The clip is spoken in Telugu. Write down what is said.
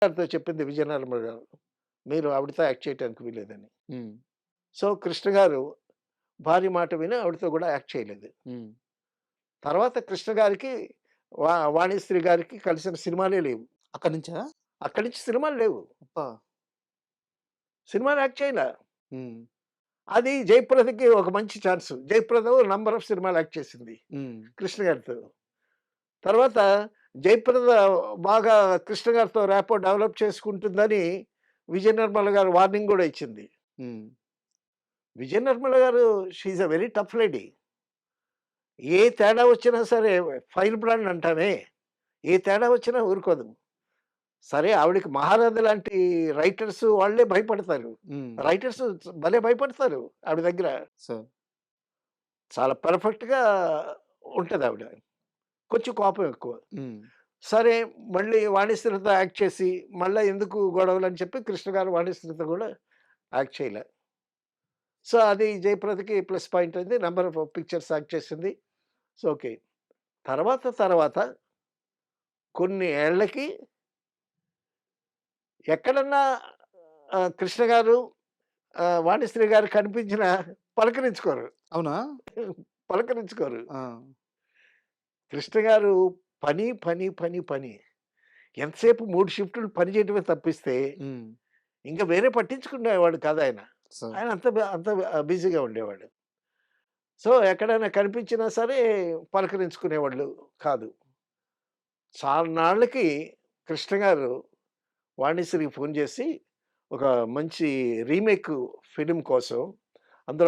గారితో చెప్పింది విజయనిర్మల గారు. మీరు ఆవిడతో యాక్ట్ చేయటానికి వీల్లేదని. హ్మ్. సో, కృష్ణ గారు భార్య మాట విని ఆవిడతో గూడా యాక్ట్ చేయలేదు. హ్మ్. తర్వాత కృష్ణ గారికి వాణిశ్రీ గారికి కలిసిన సినిమాలే లేవు. అక్కడి నుంచా? అక్కడి నుంచి సినిమాలు లేవు. అబ్బా! సినిమాలు యాక్ట్ చేయలా. హ్మ్. అది జయప్రదకి ఒక మంచి ఛాన్స్. జయప్రద నంబర్ ఆఫ్ సినిమాలు యాక్ట్ చేసింది హ్మ్. కృష్ణ గారితో. తర్వాత జయప్రద బాగా కృష్ణ గారితో ర్యాపో డెవలప్ చేసుకుంటుందని విజయ నిర్మల గారు వార్నింగ్ గూడా ఇచ్చింది. హ్మ్. Vijaya Nirmala garu she is a very tough lady. ఏ తేడా వచ్చినా సరే ఫైర్ బ్రాండ్ అంటామే. ఏ తేడా వచ్చినా ఊరుకోదు. సరే ఆవిడకి మహారాధ లాంటి రైటర్స్ వాళ్ళే భయపడతారు. హ్మ్. రైటర్స్ భలే భయపడతారు ఆవిడ దగ్గర. సో చాలా పర్ఫెక్ట్‌గా ఉంటదావిడ. కొంచెం కోపం ఎక్కువ. హ్మ్. సరే మళ్ళీ వాణిశ్రీతో యాక్ట్ చేసి, మళ్ళా ఎందుకు గొడవలని చెప్పి కృష్ణ గారు వాణిశ్రీతో గూడా యాక్ట్ చేయలే. సో, అది జయప్రదకి ప్లస్ పాయింట్ అయింది. నంబర్ ఆఫ్ పిక్చర్స్ యాక్ట్ చేసింది. So, okay. తర్వాత కొన్ని ఏళ్ళకి ఎక్కడన్నా కృష్ణ గారు, వాణిశ్రీ గారు కనిపించినా పలకరించుకోరు. అవునా? పలకరించుకోరు. ఆ! కృష్ణ గారు పని. ఎంతసేపు 3 షిఫ్టులు పని చేయటమే తప్పిస్తే, హ్మ్. ఇంక వేరే పట్టించుకునేవాడు కాదాయన. సో ఆయన అంత బిజీగా ఉండేవాడు. సో, ఎక్కడైనా కనిపించినా సరే పలకరించుకునేవాళ్ళు కాదు. చాన్నాళ్ళకి కృష్ణ గారు వాణిశ్రీకి ఫోను చేసి, ఒక మంచి రీమేక్ ఫిల్మ్ కోసం